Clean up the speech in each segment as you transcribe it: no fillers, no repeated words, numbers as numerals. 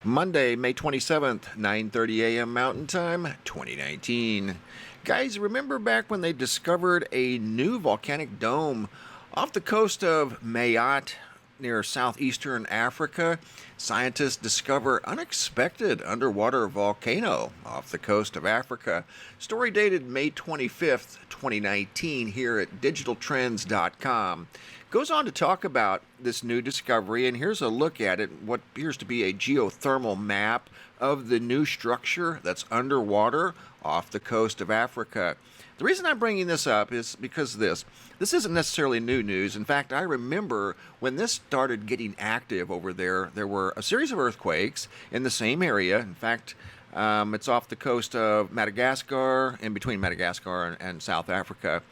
Monday, May 27th, 9:30 a.m. Mountain Time, 2019. Guys, remember back when they discovered a new volcanic dome off the coast of Mayotte near southeastern Africa? Scientists discover unexpected underwater volcano off the coast of Africa. Story dated May 25th, 2019 here at digitaltrends.com. Goes on to talk about this new discovery, and here's a look at it, what appears to be a geothermal map of the new structure that's underwater off the coast of Africa. The reason I'm bringing this up is because this isn't necessarily new news. In fact, I remember when this started getting active over there, there were a series of earthquakes in the same area. In fact, it's off the coast of Madagascar, in between Madagascar and South Africa,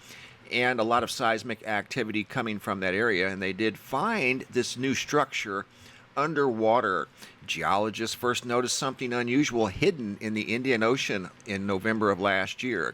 and a lot of seismic activity coming from that area, and they did find this new structure underwater. Geologists first noticed something unusual hidden in the Indian Ocean in November of last year.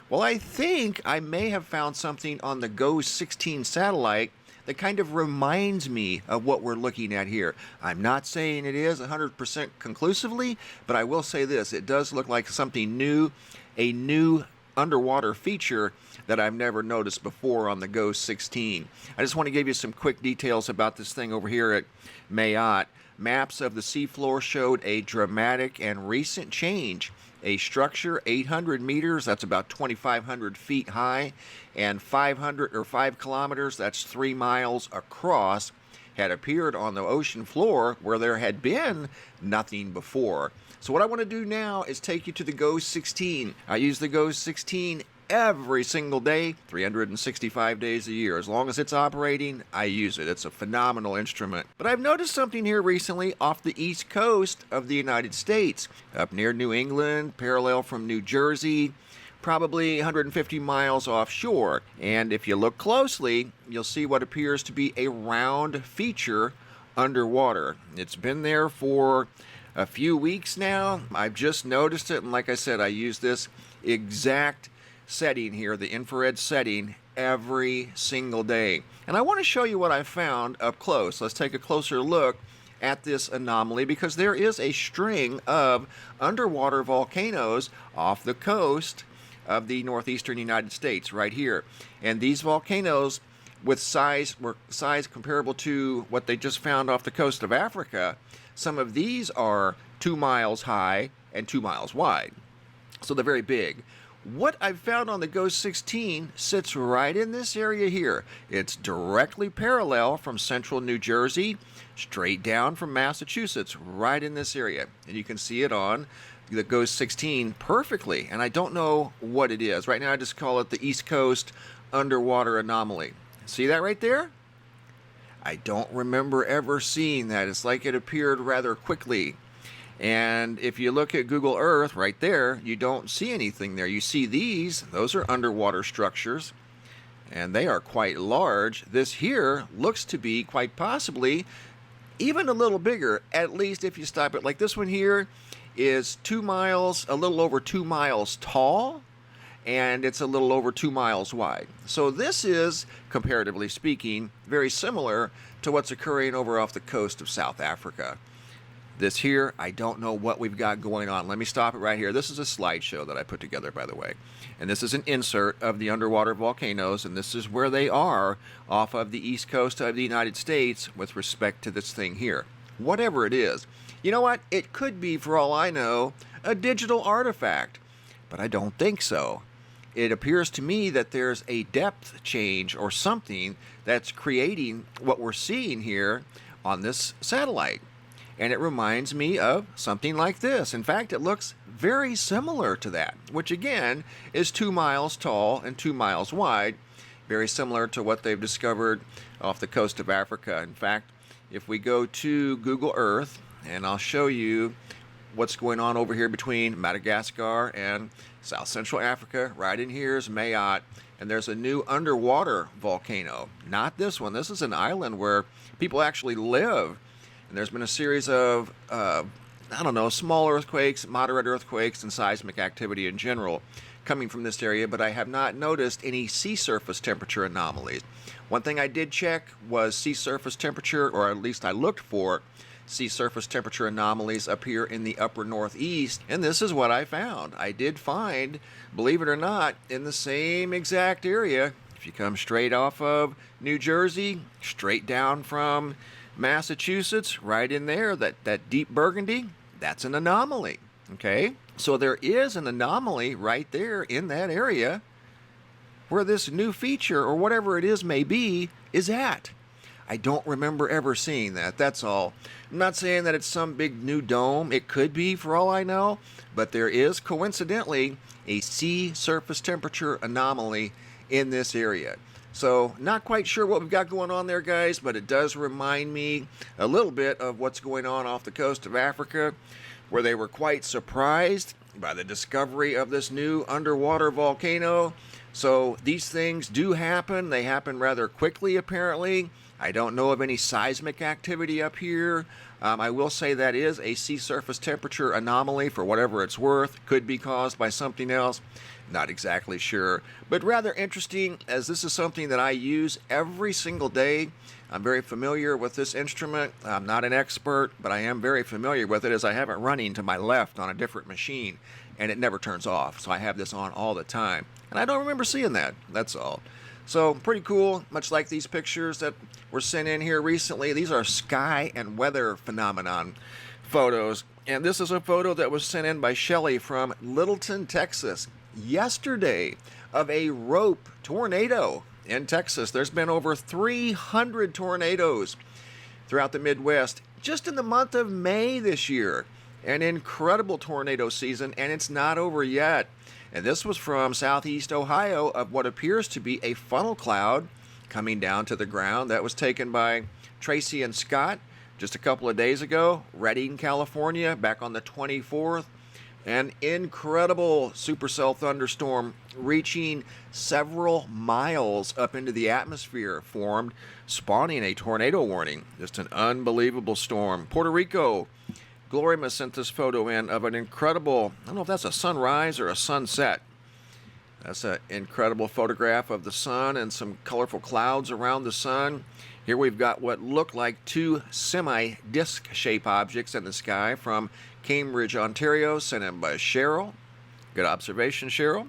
Well, I think I may have found something on the GOES-16 satellite that kind of reminds me of what we're looking at here. I'm not saying it is 100% conclusively, but I will say this: it does look like something new, a new underwater feature that I've never noticed before on the GOES-16. I just want to give you some quick details about this thing over here at Mayotte. Maps of the seafloor showed a dramatic and recent change. A structure 800 meters, that's about 2,500 feet high, and 5 kilometers, that's 3 miles across, had appeared on the ocean floor where there had been nothing before. So what I want to do now is take you to the GOES-16. I use the GOES-16 every single day, 365 days a year. As long as it's operating, I use it. It's a phenomenal instrument. But I've noticed something here recently off the east coast of the United States, up near New England, parallel from New Jersey, probably 150 miles offshore. And if you look closely, you'll see what appears to be a round feature underwater. It's been there for a few weeks now. I've just noticed it, and like I said, I use this exact setting here, the infrared setting, every single day. And I want to show you what I found up close. Let's take a closer look at this anomaly, because there is a string of underwater volcanoes off the coast of the northeastern United States right here. And these volcanoes with size comparable to what they just found off the coast of Africa, some of these are 2 miles high and 2 miles wide. So they're very big. What I've found on the GOES-16 sits right in this area here. It's directly parallel from central New Jersey, straight down from Massachusetts, right in this area. And you can see it on the GOES-16 perfectly. And I don't know what it is. Right now I just call it the East Coast Underwater Anomaly. See that right there? I don't remember ever seeing that. It's like it appeared rather quickly. And if you look at Google Earth right there, you don't see anything there. You see those are underwater structures, and they are quite large. This here looks to be quite possibly even a little bigger, at least if you stop it. Like this one here is 2 miles, a little over 2 miles tall, and it's a little over 2 miles wide. So this is, comparatively speaking, very similar to what's occurring over off the coast of South Africa. This here, I don't know what we've got going on. Let me stop it right here. This is a slideshow that I put together, by the way. And this is an insert of the underwater volcanoes, and this is where they are off of the east coast of the United States with respect to this thing here. Whatever it is. You know what? It could be, for all I know, a digital artifact. But I don't think so. It appears to me that there's a depth change or something that's creating what we're seeing here on this satellite. And it reminds me of something like this. In fact, it looks very similar to that, which again is 2 miles tall and 2 miles wide, very similar to what they've discovered off the coast of Africa. In fact, if we go to Google Earth, and I'll show you what's going on over here between Madagascar and South Central Africa, right in here is Mayotte, and there's a new underwater volcano. Not this one. This is an island where people actually live. And there's been a series of, small earthquakes, moderate earthquakes, and seismic activity in general coming from this area, but I have not noticed any sea surface temperature anomalies. One thing I did check was sea surface temperature, or at least I looked for sea surface temperature anomalies appear in the upper northeast, and this is what I found. I did find, believe it or not, in the same exact area. If you come straight off of New Jersey, straight down from Massachusetts, right in there, that deep burgundy, that's an anomaly. Okay, so there is an anomaly right there in that area where this new feature, or whatever it is may be, is at. I don't remember ever seeing that, that's all. I'm not saying that it's some big new dome. It could be, for all I know, but there is coincidentally a sea surface temperature anomaly in this area. So not quite sure what we've got going on there, guys, but it does remind me a little bit of what's going on off the coast of Africa, where they were quite surprised by the discovery of this new underwater volcano. So these things do happen. They happen rather quickly, apparently. I don't know of any seismic activity up here. I will say that is a sea surface temperature anomaly for whatever it's worth. Could be caused by something else. Not exactly sure. But rather interesting, as this is something that I use every single day. I'm very familiar with this instrument. I'm not an expert, but I am very familiar with it, as I have it running to my left on a different machine, and it never turns off. So I have this on all the time. And I don't remember seeing that, that's all. So pretty cool, much like these pictures that were sent in here recently. These are sky and weather phenomenon photos. And this is a photo that was sent in by Shelly from Littleton, Texas, yesterday, of a rope tornado in Texas. There's been over 300 tornadoes throughout the Midwest just in the month of May this year. An incredible tornado season, and it's not over yet. And this was from southeast Ohio, of what appears to be a funnel cloud coming down to the ground. That was taken by Tracy and Scott just a couple of days ago. Redding, California, back on the 24th. An incredible supercell thunderstorm reaching several miles up into the atmosphere formed, spawning a tornado warning. Just an unbelievable storm. Puerto Rico. Glorima sent this photo in of an incredible, I don't know if that's a sunrise or a sunset. That's an incredible photograph of the sun and some colorful clouds around the sun. Here we've got what look like two semi-disc shape objects in the sky from Cambridge, Ontario, sent in by Cheryl. Good observation, Cheryl.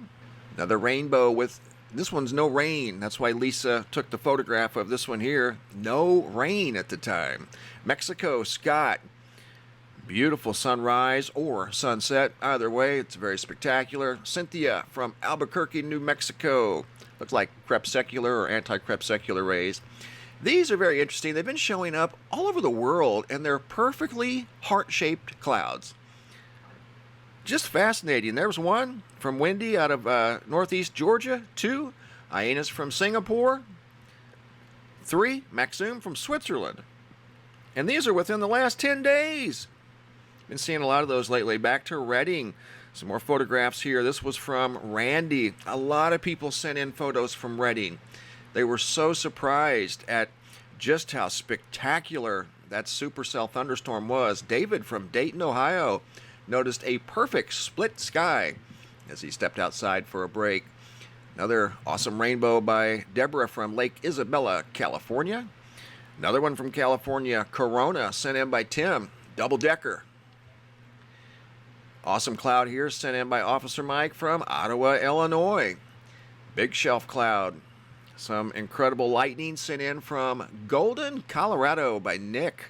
Another rainbow with, this one's no rain. That's why Lisa took the photograph of this one here. No rain at the time. Mexico, Scott. Beautiful sunrise or sunset. Either way, it's very spectacular. Cynthia from Albuquerque, New Mexico. Looks like crepuscular or anti-crepuscular rays. These are very interesting. They've been showing up all over the world, and they're perfectly heart-shaped clouds. Just fascinating. There's one from Wendy out of northeast Georgia. 2, Hyenas from Singapore. 3, Maxim from Switzerland. And these are within the last 10 days. Been seeing a lot of those lately. Back to Redding. Some more photographs here. This was from Randy. A lot of people sent in photos from Redding. They were so surprised at just how spectacular that supercell thunderstorm was. David from Dayton, Ohio, noticed a perfect split sky as he stepped outside for a break. Another awesome rainbow by Deborah from Lake Isabella, California. Another one from California, Corona, sent in by Tim, double-decker. Awesome cloud here, sent in by Officer Mike from Ottawa, Illinois. Big shelf cloud. Some incredible lightning sent in from Golden, Colorado by Nick.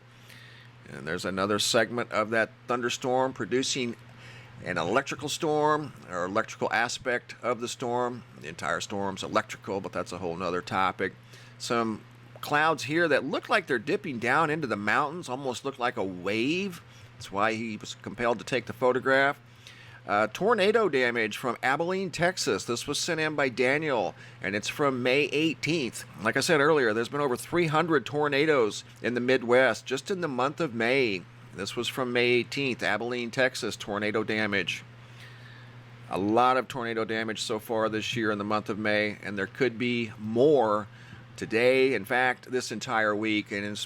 And there's another segment of that thunderstorm producing an electrical storm, or electrical aspect of the storm. The entire storm's electrical, but that's a whole nother topic. Some clouds here that look like they're dipping down into the mountains, almost look like a wave. That's why he was compelled to take the photograph. Tornado damage from Abilene, Texas. This was sent in by Daniel, and it's from May 18th. Like I said earlier, there's been over 300 tornadoes in the Midwest just in the month of May. This was from May 18th, Abilene, Texas, tornado damage. A lot of tornado damage so far this year in the month of May, and there could be more today. In fact, this entire week, and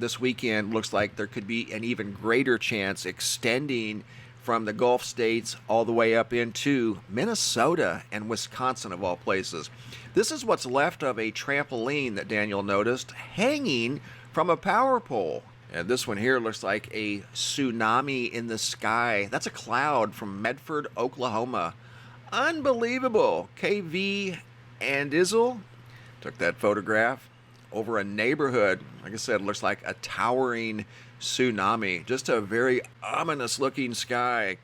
this weekend looks like there could be an even greater chance extending from the Gulf states all the way up into Minnesota and Wisconsin, of all places. This is what's left of a trampoline that Daniel noticed hanging from a power pole. And this one here looks like a tsunami in the sky. That's a cloud from Medford, Oklahoma. Unbelievable. KV and Izzle took that photograph over a neighborhood. Like I said, it looks like a towering tsunami. Just a very ominous looking sky.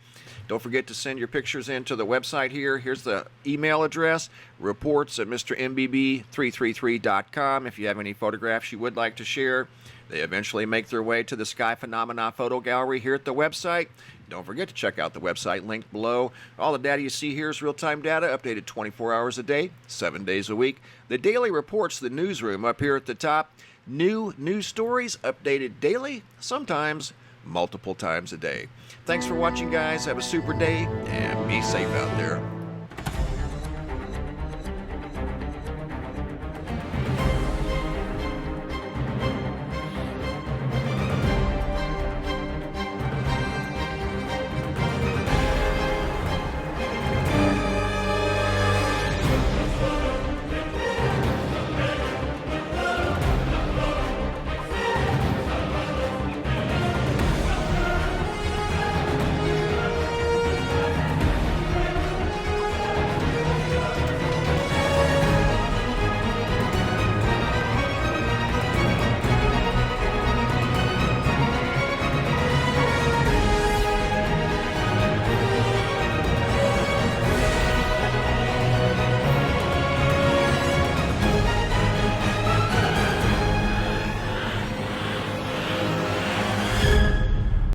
Don't forget to send your pictures in to the website here. Here's the email address, reports@mrmbb333.com. If you have any photographs you would like to share, they eventually make their way to the Sky Phenomena Photo Gallery here at the website. Don't forget to check out the website linked below. All the data you see here is real-time data, updated 24 hours a day, 7 days a week. The daily reports, the newsroom up here at the top. New news stories updated daily, sometimes multiple times a day. Thanks for watching, guys. Have a super day and be safe out there.